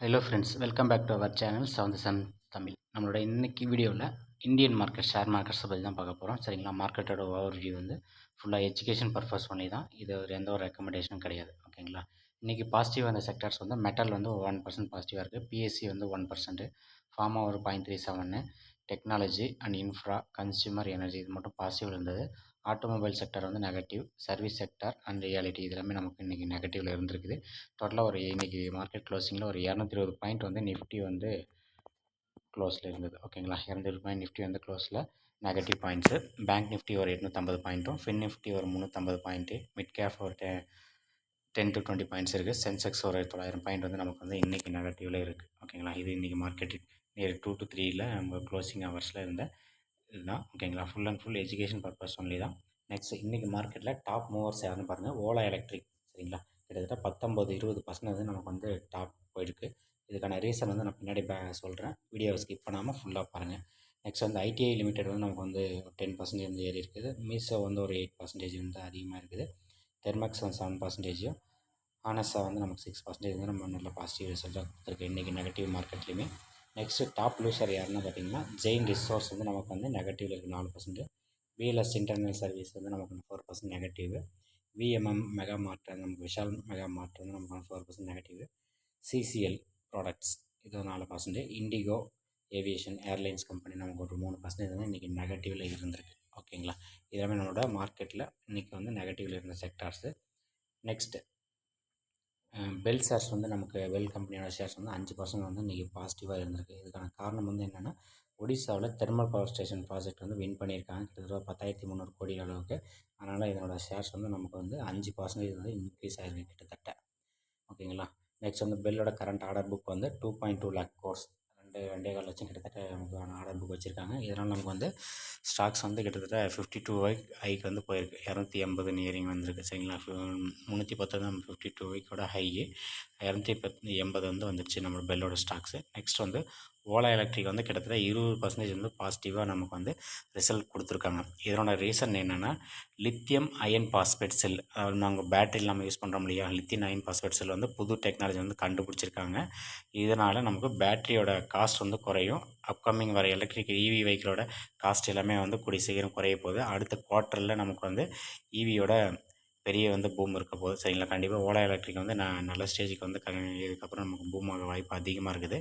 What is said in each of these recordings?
Hello friends, welcome back to our channel seventh sun Tamil. நம்மளோட இன்னைக்கு வீடியோவில் இந்தியன் மார்க்கெட் ஷேர் மார்க்கெட்ஸை பற்றி தான் பார்க்க போகிறோம். சரிங்களா? மார்க்கெட்டோட ஓவர்வியூ வந்து ஃபுல்லாக எஜுகேஷன் பர்பஸ் ஒன்லி தான். இது எந்த ஒரு ரெக்கமெண்டேஷனும் கிடையாது. ஓகேங்களா? இன்றைக்கி பாசிட்டிவ் அந்த செக்டர்ஸ் வந்து மெட்டல் வந்து 1% பாசிட்டிவாக இருக்குது. பிஎஸ்சி வந்து 1%, ஃபார்மா ஒரு 0.37, technology and infra, consumer energy இது மட்டும் பாசிட்டிவ் இருந்தது. ஆட்டோமொபைல் செக்டர் வந்து negative, service sector and reality இது எல்லாமே நமக்கு இன்றைக்கி நெகட்டிவில் இருந்திருக்குது. டோட்டலாக ஒரு இன்றைக்கி மார்க்கெட் க்ளோசிங்கில் ஒரு 220 பாயிண்ட் வந்து நிஃப்டி வந்து க்ளோஸில் இருந்தது. ஓகேங்களா? 220 பாயிண்ட் நிஃப்டி வந்து க்ளோஸில் நெகட்டிவ் பாயிண்ட்ஸு. பேங்க் நிஃப்டி ஒரு 850 பாயிண்ட்டும், ஃபின் நிஃப்டி ஒரு 350 பாயிண்ட்டு, மிட் கேப் ஒரு 10 to 20 பாயிண்ட்ஸ் இருக்குது. சென்செக்ஸ் ஒரு 900 பாயிண்ட் வந்து நமக்கு வந்து இன்றைக்கி நெகட்டிவில் இருக்குது. ஓகேங்களா? இது இன்றைக்கி மார்க்கெட் நியர் 2 to 3ல் நம்ம க்ளோசிங் ஹவர்ஸில் இருந்த இதுதான். ஓகேங்களா? Full and full education purpose only தான். நெக்ஸ்ட் இன்றைக்கி மார்க்கெட்டில் டாப் மூவர்ஸ் யாருன்னு பாருங்கள். ஓலா எலக்ட்ரிக். சரிங்களா? கிட்டத்தட்ட 19-20% வந்து நமக்கு வந்து டாப் போயிருக்கு. இதுக்கான ரீசன் வந்து நான் பின்னாடி சொல்கிறேன். வீடியோவை ஸ்கிப் பண்ணாமல் ஃபுல்லாக பாருங்கள். நெக்ஸ்ட் வந்து ஐடிஐ லிமிடெட் வந்து நமக்கு வந்து 10% வந்து ஏறி இருக்குது. மீஷோ வந்து ஒரு 8% வந்து அதிகமாக இருக்குது. தெர்மக்ஸ் வந்து 7%, ஆனஸா வந்து நமக்கு 6% வந்து நம்ம நல்ல பாசிட்டிவ் ரிசல்ட்டாக கொடுத்துருக்கு இன்றைக்கி நெகட்டிவ் மார்க்கெட்லேயுமே. நெக்ஸ்ட்டு டாப் லூசர் யாருன்னு பார்த்தீங்கன்னா ஜெயின் ரிசோர்ஸ் வந்து நமக்கு வந்து நெகட்டிவில் இருக்குது 4%. விஎல்எஸ் இன்டர்னல் சர்வீஸ் வந்து நமக்கு 4% நெகட்டிவ். விஎம்எம் மெகா மார்ட் நமக்கு விஷால் மெகா மார்ட் வந்து நமக்கு 4% நெகட்டிவ். சிசிஎல் ப்ராடக்ட்ஸ் இது 4%. இண்டிகோ ஏவியேஷன் ஏர்லைன்ஸ் கம்பெனி நமக்கு ஒரு 3% வந்து இன்றைக்கி நெகட்டிவில் இருந்திருக்கு. ஓகேங்களா? இதெல்லாமே நம்மளோட மார்க்கெட்டில் இன்றைக்கி வந்து நெகட்டிவில் இருந்த செக்டார்ஸு. நெக்ஸ்ட்டு பெல் ஷேர்ஸ் வந்து நமக்கு பெல் கம்பெனியோட ஷேர்ஸ் வந்து 5% வந்து இன்றைக்கி பாசிட்டிவாக இருந்திருக்கு. இதுக்கான காரணம் வந்து என்னென்னா ஒடிசாவில் தெர்மல் பவர் ஸ்டேஷன் ப்ராஜெக்ட் வந்து வின் பண்ணியிருக்காங்க. கிட்டத்தட்ட 10,300 கோடி அளவுக்கு. அதனால் இதனோட ஷேர்ஸ் வந்து நமக்கு வந்து 5% வந்து இன்க்ரீஸ் ஆகிருக்கு கிட்டத்தட்ட. ஓகேங்களா? நெக்ஸ்ட் வந்து பெல்லோட கரண்ட் ஆர்டர் புக் வந்து 2.2 lakh crores 2.25 லட்சம் கிட்டத்தட்ட நமக்கான ஆர்டர் புக் வச்சுருக்காங்க. இதனால் நமக்கு வந்து ஸ்டாக்ஸ் வந்து கிட்டத்தட்ட 52 ஹைக்கு வந்து போயிருக்கு. 280 நியரிங் வந்திருக்கு. சரிங்களா? 310 தான் 52 வீக்கோட ஹை. 280 வந்து வந்துடுச்சு நம்ம பெல்லோட ஸ்டாக்ஸு. நெக்ஸ்ட் வந்து ஓலா எலக்ட்ரிக் வந்து கிட்டத்தட்ட 20% வந்து பாசிட்டிவாக நமக்கு வந்து ரிசல்ட் கொடுத்துருக்காங்க. இதனோட ரீசன் என்னென்னா லித்தியம் அயன் பாஸ்பேட் செல், அதாவது நாங்கள் பேட்டரியில் நம்ம யூஸ் பண்ணுறோம் இல்லையா, லித்தியம் அயன் பாஸ்பேட் செல் வந்து புது டெக்னாலஜி வந்து கண்டுபிடிச்சிருக்காங்க. இதனால் நமக்கு பேட்டரியோட காஸ்ட் வந்து குறையும். அப்கமிங் வர எலக்ட்ரிக் இவி வெஹிக்கிளோட காஸ்ட் எல்லாமே வந்து கூடிய சீக்கிரம் குறைய போகுது. அடுத்த குவார்ட்டரில் நமக்கு வந்து இவியோட பெரிய வந்து பூம் இருக்க போகுது. சரிங்களா? கண்டிப்பாக ஓலா எலக்ட்ரிக் வந்து நல்ல ஸ்டேஜுக்கு வந்து இதுக்கப்புறம் நமக்கு பூம் ஆக வாய்ப்பு அதிகமாக இருக்குது.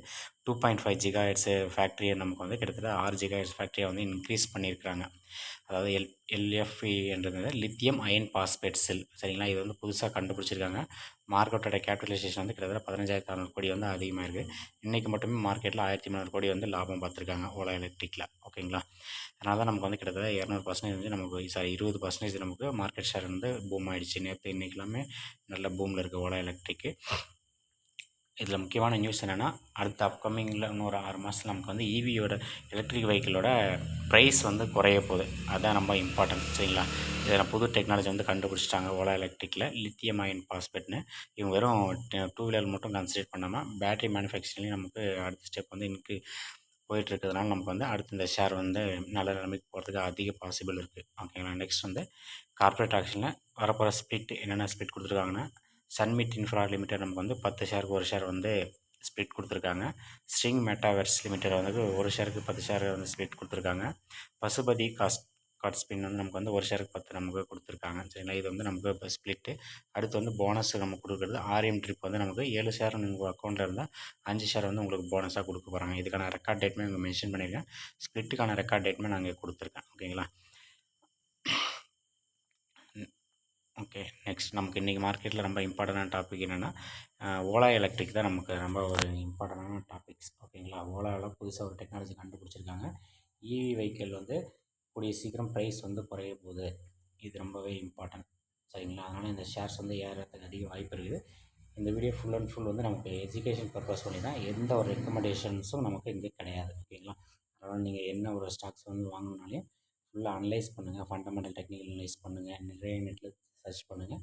2.5 ஜிகாஹெர்ட்ஸ் ஃபேக்ட்ரியை நமக்கு வந்து கிட்டத்தட்ட 6 ஜிகாஹெர்ட்ஸ் ஃபேக்ட்ரியை வந்து இன்க்ரீஸ் பண்ணியிருக்கிறாங்க. அதாவது எல்எஃப்இ என்றது லித்தியம் அயன் பாஸ்பேட் செல். சரிங்களா? இது வந்து புதுசாக கண்டுபிடிச்சிருக்காங்க. மார்க்கெட்டோட கேபிட்டலைசேஷன் வந்து கிட்டத்தட்ட 15,600 கோடி வந்து அதிகமாக இருக்குது. இன்றைக்கி மட்டுமே மார்க்கெட்டில் 1,300 கோடி வந்து லாபம் பார்த்துருக்காங்க ஓலா எலக்ட்ரிக்கில். ஓகேங்களா? அதனால தான் நமக்கு வந்து கிட்டத்தட்ட 200% வந்து நமக்கு 20% நமக்கு மார்க்கெட் ஷேர் வந்து பூம் ஆகிடுச்சு. நேற்று இன்றைக்கெல்லாமே நல்ல பூமில் இருக்குது ஓலா எலக்ட்ரிக்கு. இதில் முக்கியமான நியூஸ் என்னென்னா அடுத்த அப்கமிங்கில் இன்னொரு 6 மாதத்தில் நமக்கு வந்து இவியோட எலக்ட்ரிக் வெஹிக்கிளோட ப்ரைஸ் வந்து குறைய போகுது. அதுதான் ரொம்ப இம்பார்ட்டன்ட். சரிங்களா? இதில் புது டெக்னாலஜி வந்து கண்டுபிடிச்சிட்டாங்க ஓலா எலக்ட்ரிக்கில், லித்தியம் அயன் பாஸ்பேட்னு. இவங்க வெறும் 2 வீலர் மட்டும் கன்சிடர் பண்ணாமல் பேட்டரி மேனுஃபேக்சரிங்லேயும் நமக்கு அடுத்த ஸ்டெப் வந்து இன்னைக்கு போயிட்டுருக்கிறதுனால நமக்கு வந்து அடுத்து இந்த ஷேர் வந்து நல்ல நிலைமைக்கு போகிறதுக்கு அதிக பாசிபிள் இருக்குது. ஓகேங்களா? நெக்ஸ்ட் வந்து கார்ப்பரேட் ஆக்ஷனில் வரப்போகிற ஸ்பிட் என்னென்ன ஸ்பிட் கொடுத்துருக்காங்கன்னா சன்மிட் இன்ஃப்ரா லிமிடெட் நமக்கு வந்து 10 ஷேருக்கு 1 ஷேர் வந்து ஸ்பிட் கொடுத்துருக்காங்க. ஸ்ட்ரிங் மெட்டாவர்ஸ் லிமிடெட் வந்து 1 ஷேருக்கு 10 ஷேர் வந்து ஸ்பிட் கொடுத்துருக்காங்க. பசுபதி கார்ட் ஸ்பின் வந்து நமக்கு வந்து 1 ஷேருக்கு 10 நமக்கு கொடுத்துருக்காங்க. சரிங்களா? இது வந்து நமக்கு இப்போ ஸ்பிளிட்டு. அடுத்து வந்து போனஸ் நம்ம கொடுக்குறது ஆர்எம் ட்ரிப் வந்து நமக்கு 7 ஷேர் உங்கள் அக்கௌண்ட்டில் இருந்தால் 5 ஷேர் வந்து உங்களுக்கு போனஸாக கொடுக்க போகிறாங்க. இதுக்கான ரெக்கார்ட் டேட்மே இங்கே மென்ஷன் பண்ணியிருக்கேன். ஸ்பிளிட்டுக்கான ரெக்கார்ட் டேட்மே நான் இங்கே கொடுத்துருக்கேன். ஓகேங்களா? ஓகே. நெக்ஸ்ட் நமக்கு இன்றைக்கி மார்க்கெட்டில் ரொம்ப இம்பார்ட்டண்டான டாபிக் என்னென்னா ஓலா எலக்ட்ரிக் தான் நமக்கு ரொம்ப ஒரு இம்பார்ட்டண்டான டாபிக்ஸ். ஓகேங்களா? ஓலாவில் புதுசாக ஒரு டெக்னாலஜி கண்டுபிடிச்சிருக்காங்க. இவி வெஹிக்கிள் வந்து கூடிய சீக்கிரம் ப்ரைஸ் வந்து குறைய போகுது. இது ரொம்பவே இம்பார்ட்டன்ட். சரிங்களா? அதனால் இந்த ஷேர்ஸ் வந்து ஏறத்துக்கு அதிக வாய்ப்பு இருக்குது. இந்த வீடியோ ஃபுல் அண்ட் ஃபுல் வந்து நமக்கு எஜுகேஷன் பர்பஸ் பண்ணி தான், எந்த ஒரு ரெக்கமெண்டேஷன்ஸும் நமக்கு இங்கே கிடையாது. ஓகேங்களா? அதனால் நீங்கள் என்ன ஒரு ஸ்டாக்ஸ் வந்து வாங்கினாலையும் ஃபுல்லாக அனலைஸ் பண்ணுங்கள். ஃபண்டமெண்டல் டெக்னிக்கல் அனலைஸ் பண்ணுங்கள். நிறைய நெட்டில் சர்ச் பண்ணுங்கள்.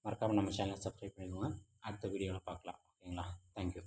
மறக்காமல் நம்ம சேனலை சப்ஸ்கிரைப் பண்ணிக்கோங்க. அடுத்த வீடியோவில் பார்க்கலாம். ஓகேங்களா? தேங்க்யூ.